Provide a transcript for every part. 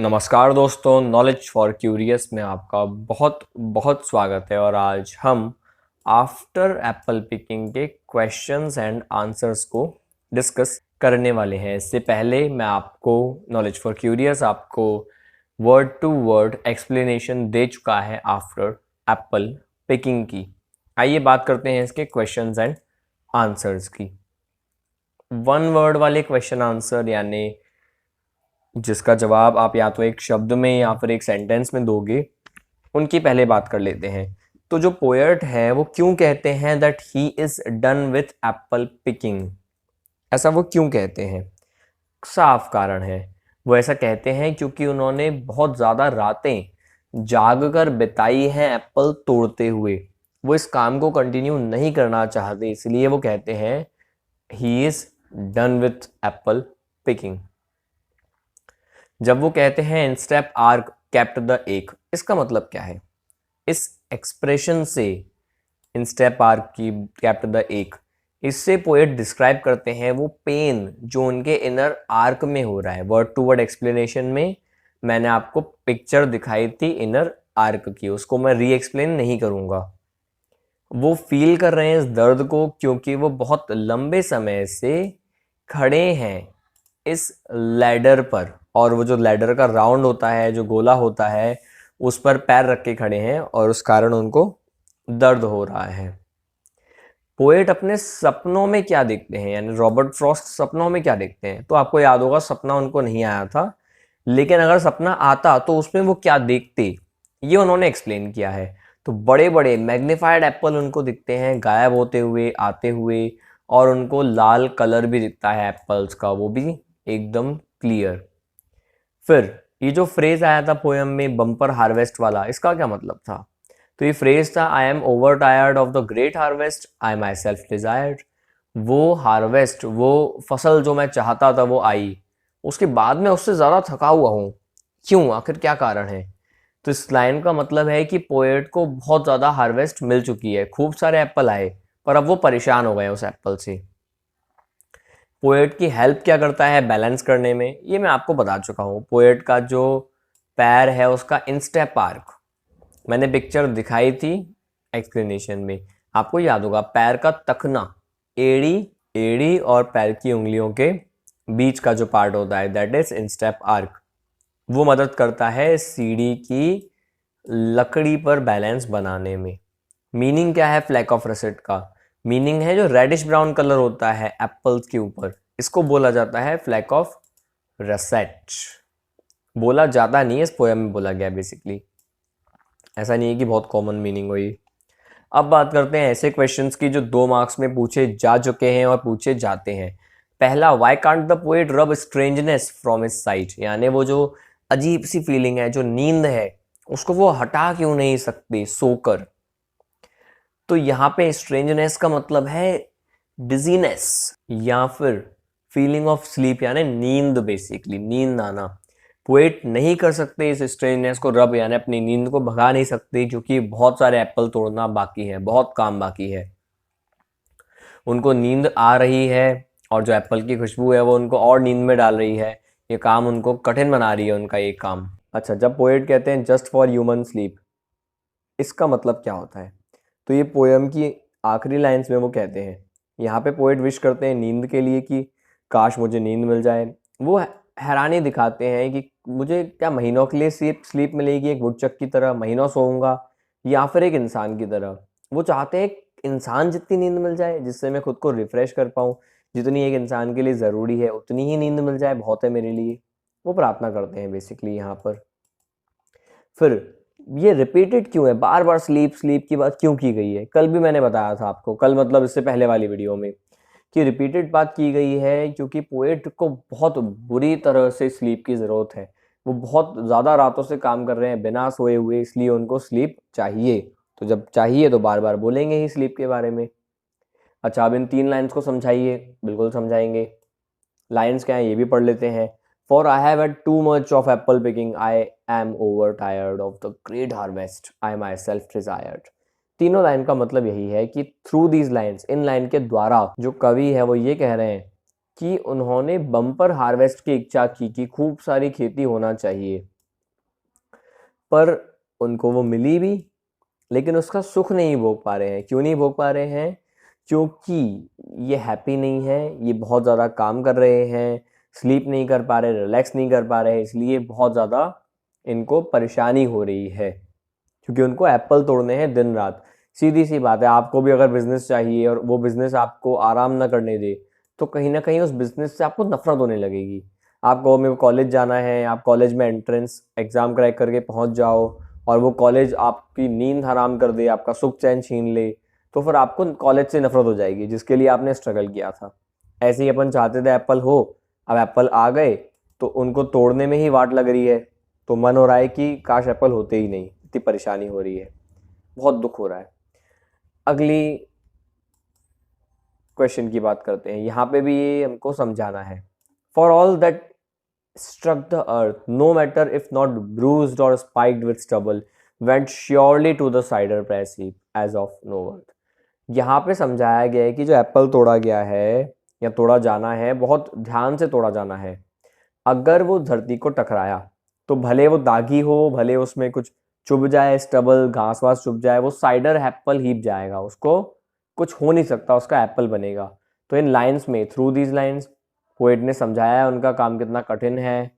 नमस्कार दोस्तों, knowledge for curious में आपका बहुत बहुत स्वागत है। और आज हम आफ्टर एप्पल पिकिंग के क्वेश्चंस एंड आंसर्स को डिस्कस करने वाले हैं। इससे पहले मैं आपको नॉलेज फॉर क्यूरियस आपको वर्ड टू वर्ड एक्सप्लेनेशन दे चुका है आफ्टर एप्पल पिकिंग की। आइए बात करते हैं इसके क्वेश्चंस एंड आंसर्स की। वन वर्ड वाले क्वेश्चन आंसर यानी जिसका जवाब आप या तो एक शब्द में या फिर एक सेंटेंस में दोगे, उनकी पहले बात कर लेते हैं। तो जो पोएट है वो क्यों कहते हैं that he is done with apple picking, ऐसा वो क्यों कहते हैं? साफ कारण है। वो ऐसा कहते हैं क्योंकि उन्होंने बहुत ज़्यादा रातें जाग कर बिताई हैं एप्पल तोड़ते हुए। वो इस काम को कंटिन्यू नहीं करना चाहते, इसलिए वो कहते हैं he is done with apple picking. जब वो कहते हैं instep are kept the ache, इसका मतलब क्या है? इस एक्सप्रेशन से इन स्टेप आर की केप्ट द एक, इससे पोएट डिस्क्राइब करते हैं वो पेन जो उनके इनर आर्क में हो रहा है। वर्ड टू वर्ड एक्सप्लेनेशन में मैंने आपको पिक्चर दिखाई थी इनर आर्क की, उसको मैं री एक्सप्लेन नहीं करूँगा। वो फील कर रहे हैं इस दर्द को क्योंकि वो बहुत लंबे समय से खड़े हैं इस लैडर पर, और वो जो लैडर का राउंड होता है, जो गोला होता है, उस पर पैर रख के खड़े हैं और उस कारण उनको दर्द हो रहा है। पोएट अपने सपनों में क्या देखते हैं, यानी रॉबर्ट फ्रॉस्ट सपनों में क्या देखते हैं? तो आपको याद होगा सपना उनको नहीं आया था, लेकिन अगर सपना आता तो उसमें वो क्या देखते, ये उन्होंने एक्सप्लेन किया है। तो बड़े बड़े मैग्नीफाइड एप्पल उनको दिखते हैं गायब होते हुए, आते हुए, और उनको लाल कलर भी दिखता है एप्पल्स का, वो भी एकदम क्लियर। फिर ये जो फ्रेज आया था पोएम में बम्पर हार्वेस्ट वाला, इसका क्या मतलब था? तो ये फ्रेज था I am over tired of the great harvest I my self desired. वो हार्वेस्ट, वो फसल जो मैं चाहता था वो आई, उसके बाद मैं उससे ज़्यादा थका हुआ हूँ। क्यों? आखिर क्या कारण है? तो इस लाइन का मतलब है कि पोएट को बहुत ज़्यादा हार्वेस्ट मिल चुकी है, खूब सारे एप्पल आए, पर अब वो परेशान हो गए उस एप्पल से। पोएट की हेल्प क्या करता है बैलेंस करने में, ये मैं आपको बता चुका हूँ। पोएट का जो पैर है उसका इंस्टेप आर्क मैंने पिक्चर दिखाई थी एक्सप्लेनेशन में, आपको याद होगा। पैर का तखना, एड़ी एड़ी और पैर की उंगलियों के बीच का जो पार्ट होता है दैट इज इंस्टेप आर्क। वो मदद करता है सीढ़ी की लकड़ी पर बैलेंस बनाने में। मीनिंग क्या है फ्लैक ऑफ रसेट का? मीनिंग है जो रेडिश ब्राउन कलर होता है एप्पल्स के ऊपर, इसको बोला जाता है फ्लैक ऑफ रसेट। बोला जाता नहीं है, इस पोएम में बोला गया बेसिकली, ऐसा नहीं है कि बहुत कॉमन मीनिंग हो ये। अब बात करते हैं ऐसे क्वेश्चंस की जो 2 मार्क्स में पूछे जा चुके हैं और पूछे जाते हैं। पहला, वाई कांट द पोएट रब स्ट्रेंजनेस फ्रॉम हिज साइट, यानी वो जो अजीब सी फीलिंग है, जो नींद है, उसको वो हटा क्यों नहीं सकते सोकर? तो यहाँ पे स्ट्रेंजनेस का मतलब है डिजीनेस या फिर फीलिंग ऑफ स्लीप, यानी नींद, बेसिकली नींद आना। पोएट नहीं कर सकते इस स्ट्रेंजनेस को रब, यानी अपनी नींद को भगा नहीं सकते, क्योंकि बहुत सारे एप्पल तोड़ना बाकी है, बहुत काम बाकी है। उनको नींद आ रही है और जो एप्पल की खुशबू है वो उनको और नींद में डाल रही है, ये काम उनको कठिन बना रही है उनका ये काम। अच्छा, जब पोएट कहते हैं जस्ट फॉर ह्यूमन स्लीप, इसका मतलब क्या होता है? तो ये पोएम की आखिरी लाइंस में वो कहते हैं, यहाँ पे पोएट विश करते हैं नींद के लिए कि काश मुझे नींद मिल जाए। वो हैरानी दिखाते हैं कि मुझे क्या महीनों के लिए स्लीप मिलेगी, एक वुडचक की तरह महीनों सोऊंगा, या फिर एक इंसान की तरह? वो चाहते हैं एक इंसान जितनी नींद मिल जाए जिससे मैं खुद को रिफ्रेश कर पाऊँ, जितनी एक इंसान के लिए ज़रूरी है उतनी ही नींद मिल जाए, बहुत है मेरे लिए। वो प्रार्थना करते हैं बेसिकली यहाँ पर। फिर ये रिपीटेड क्यों है, बार बार स्लीप स्लीप की बात क्यों की गई है? कल भी मैंने बताया था आपको, कल मतलब इससे पहले वाली वीडियो में, कि रिपीटेड बात की गई है क्योंकि पोएट को बहुत बुरी तरह से स्लीप की ज़रूरत है। वो बहुत ज़्यादा रातों से काम कर रहे हैं बिना सोए हुए, इसलिए उनको स्लीप चाहिए। तो जब चाहिए तो बार बार बोलेंगे ही स्लीप के बारे में। अच्छा, अब इन 3 लाइन्स को समझाइए। बिल्कुल समझाएंगे। लाइन्स क्या है ये भी पढ़ लेते हैं। For I have had too much of apple picking, I am overtired of the great harvest, I myself desired। तीनों लाइन का मतलब यही है कि through these lines, in line के द्वारा जो कवि है वो ये कह रहे हैं कि उन्होंने बम्पर हार्वेस्ट की इच्छा की कि खूब सारी खेती होना चाहिए, पर उनको वो मिली भी, लेकिन उसका सुख नहीं भोग पा रहे हैं। क्यों नहीं भोग पा रहे हैं? क्योंकि ये हैप्पी नहीं है, ये बहुत ज़्यादा काम कर रहे हैं, स्लीप नहीं कर पा रहे, रिलैक्स नहीं कर पा रहे, इसलिए बहुत ज़्यादा इनको परेशानी हो रही है, क्योंकि उनको एप्पल तोड़ने हैं दिन रात। सीधी सी बात है, आपको भी अगर बिजनेस चाहिए और वो बिजनेस आपको आराम ना करने दे, तो कहीं ना कहीं उस बिजनेस से आपको नफरत होने लगेगी। आपको मेरे को कॉलेज जाना है, आप कॉलेज में एंट्रेंस एग्जाम क्रैक करके पहुंच जाओ और वो कॉलेज आपकी नींद हराम कर दे, आपका सुख चैन छीन ले, तो फिर आपको कॉलेज से नफरत हो जाएगी जिसके लिए आपने स्ट्रगल किया था। ऐसे ही अपन चाहते थे एप्पल हो, अब एप्पल आ गए तो उनको तोड़ने में ही वाट लग रही है, तो मन हो रहा है कि काश एप्पल होते ही नहीं, इतनी परेशानी हो रही है, बहुत दुख हो रहा है। अगली क्वेश्चन की बात करते हैं। यहाँ पे भी ये हमको समझाना है, for all that struck the earth, no matter if not bruised or spiked with stubble, went surely to the cider press heap as of no worth. यहाँ पे समझाया गया है कि जो एप्पल तोड़ा गया है या तोड़ा जाना है, बहुत ध्यान से तोड़ा जाना है। अगर वो धरती को टकराया तो भले वो दागी हो, भले उसमें कुछ चुभ जाए, स्टबल घास वास चुभ जाए, वो साइडर एप्पल हीप जाएगा, उसको कुछ हो नहीं सकता, उसका एप्पल बनेगा। तो इन लाइन्स में, थ्रू दीज लाइन्स, पोएट ने समझाया है उनका काम कितना कठिन है।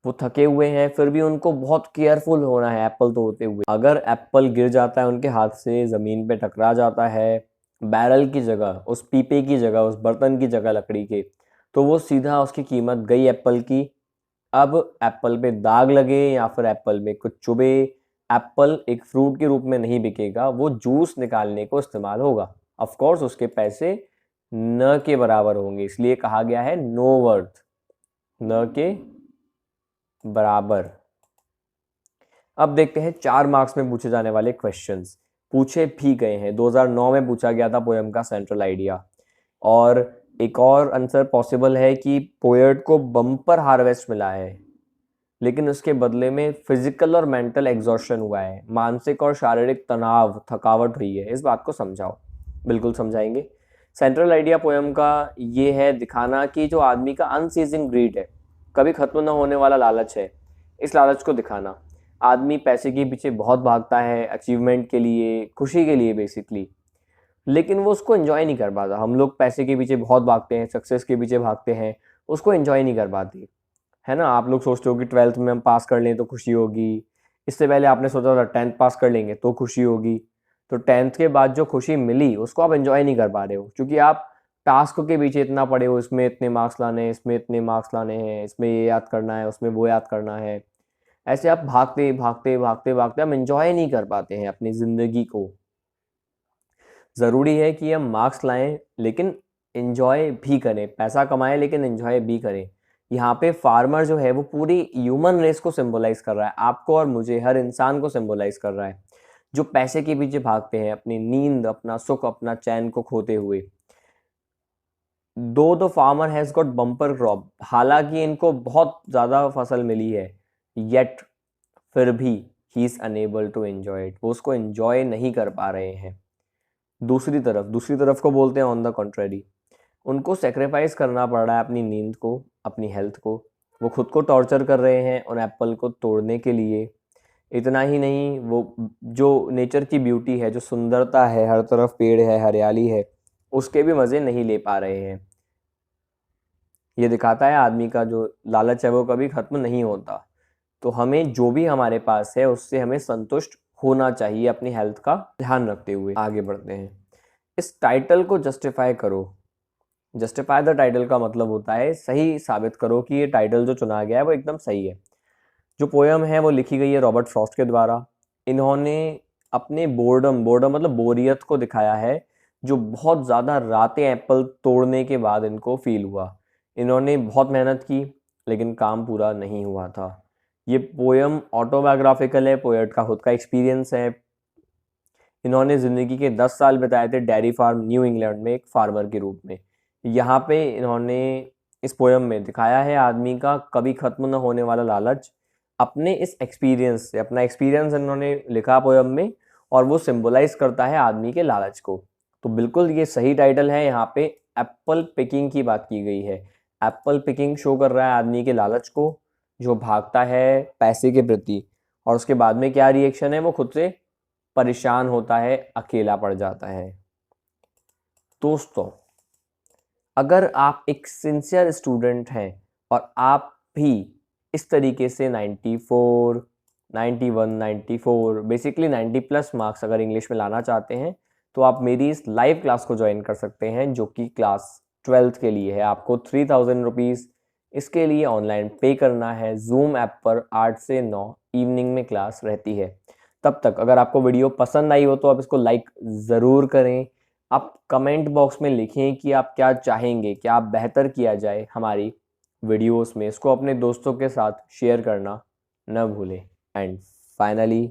वो थके हुए हैं, फिर भी उनको बहुत केयरफुल होना है एप्पल तोड़ते हुए। अगर एप्पल गिर जाता है उनके हाथ से, ज़मीन पे टकरा जाता है, बैरल की जगह, उस पीपे की जगह, उस बर्तन की जगह लकड़ी के, तो वो सीधा उसकी कीमत गई एप्पल की। अब एप्पल पे दाग लगे या फिर एप्पल में कुछ चुभे, एप्पल एक फ्रूट के रूप में नहीं बिकेगा, वो जूस निकालने को इस्तेमाल होगा। ऑफ कोर्स उसके पैसे न के बराबर होंगे, इसलिए कहा गया है नो वर्थ, न के बराबर। अब देखते हैं 4 मार्क्स में पूछे जाने वाले क्वेश्चंस। पूछे भी गए हैं, 2009 में पूछा गया था पोएम का सेंट्रल आइडिया। और एक और आंसर पॉसिबल है कि पोएट को बम्पर हार्वेस्ट मिला है, लेकिन उसके बदले में फिजिकल और मेंटल एग्जॉस्शन हुआ है, मानसिक और शारीरिक तनाव, थकावट हुई है। इस बात को समझाओ। बिल्कुल समझाएंगे। सेंट्रल आइडिया पोएम का ये है दिखाना कि जो आदमी का अनसीजिंग ग्रीड है, कभी खत्म न होने वाला लालच है, इस लालच को दिखाना। आदमी पैसे के पीछे बहुत भागता है, अचीवमेंट के लिए, खुशी के लिए बेसिकली, लेकिन वो उसको एंजॉय नहीं कर पाता। हम लोग पैसे के पीछे बहुत भागते हैं, सक्सेस के पीछे भागते हैं, उसको एंजॉय नहीं कर पाते, है ना। आप लोग सोचते हो कि 12th में हम पास कर लें तो खुशी होगी, इससे पहले आपने सोचा था 10th पास कर लेंगे तो खुशी होगी। तो 10th के बाद जो खुशी मिली उसको आप एंजॉय नहीं कर पा रहे हो, क्योंकि आप टास्क के पीछे इतना पड़े हो, इसमें इतने मार्क्स लाने हैं, इसमें इतने मार्क्स लाने हैं, इसमें ये याद करना है, उसमें वो याद करना है। ऐसे आप भागते भागते भागते भागते हम एंजॉय नहीं कर पाते हैं अपनी ज़िंदगी को। ज़रूरी है कि हम मार्क्स लाएं लेकिन एंजॉय भी करें, पैसा कमाएं लेकिन एंजॉय भी करें। यहाँ पे फार्मर जो है वो पूरी ह्यूमन रेस को सिंबलाइज कर रहा है, आपको और मुझे, हर इंसान को सिंबलाइज कर रहा है, जो पैसे के पीछे भागते हैं, अपनी नींद, अपना सुख, अपना चैन को खोते हुए। दो the farmer has got bumper crop, हालांकि इनको बहुत ज़्यादा फसल मिली है, येट फिर भी he is unable to enjoy it, वो उसको एंजॉय नहीं कर पा रहे हैं। दूसरी तरफ को बोलते हैं ऑन द कॉन्ट्रेरी, उनको सेक्रीफाइस करना पड़ रहा है अपनी नींद को, अपनी हेल्थ को, वो खुद को टॉर्चर कर रहे हैं उन एप्पल को तोड़ने के लिए। इतना ही नहीं, वो जो नेचर की ब्यूटी है, जो सुंदरता है, हर तरफ पेड़ है, हरियाली है, उसके भी मज़े नहीं ले पा रहे हैं। ये दिखाता है आदमी का जो लालच है वो कभी ख़त्म नहीं होता। तो हमें जो भी हमारे पास है उससे हमें संतुष्ट होना चाहिए, अपनी हेल्थ का ध्यान रखते हुए। आगे बढ़ते हैं। इस टाइटल को जस्टिफाई करो। जस्टिफाई द टाइटल का मतलब होता है सही साबित करो कि ये टाइटल जो चुना गया है वो एकदम सही है। जो पोयम है वो लिखी गई है रॉबर्ट फ्रॉस्ट के द्वारा। इन्होंने अपने बोर्डम मतलब बोरियत को दिखाया है, जो बहुत ज़्यादा रातें एप्पल तोड़ने के बाद इनको फील हुआ। इन्होंने बहुत मेहनत की लेकिन काम पूरा नहीं हुआ था। ये पोयम ऑटोबायोग्राफिकल है, पोएट का खुद का एक्सपीरियंस है। इन्होंने ज़िंदगी के 10 साल बिताए थे डेयरी फार्म न्यू इंग्लैंड में एक फार्मर के रूप में। यहाँ पे इन्होंने इस पोयम में दिखाया है आदमी का कभी ख़त्म न होने वाला लालच, अपने इस एक्सपीरियंस से। अपना एक्सपीरियंस इन्होंने लिखा पोयम में और वो सिंबलाइज करता है आदमी के लालच को। तो बिल्कुल ये सही टाइटल है। यहाँ पे एप्पल पिकिंग की बात की गई है। एप्पल पिकिंग शो कर रहा है आदमी के लालच को, जो भागता है पैसे के प्रति, और उसके बाद में क्या रिएक्शन है, वो खुद से परेशान होता है, अकेला पड़ जाता है। दोस्तों, अगर आप एक सिंसियर स्टूडेंट हैं और आप भी इस तरीके से 94, 91, 94 बेसिकली 90 प्लस मार्क्स अगर इंग्लिश में लाना चाहते हैं, तो आप मेरी इस लाइव क्लास को ज्वाइन कर सकते हैं, जो कि क्लास 12th के लिए है। आपको 3000 रुपीज़ इसके लिए ऑनलाइन पे करना है। जूम ऐप पर 8 से 9 इवनिंग में क्लास रहती है। तब तक अगर आपको वीडियो पसंद आई हो तो आप इसको लाइक ज़रूर करें। आप कमेंट बॉक्स में लिखें कि आप क्या चाहेंगे, क्या बेहतर किया जाए हमारी वीडियोस में। इसको अपने दोस्तों के साथ शेयर करना न भूलें। And finally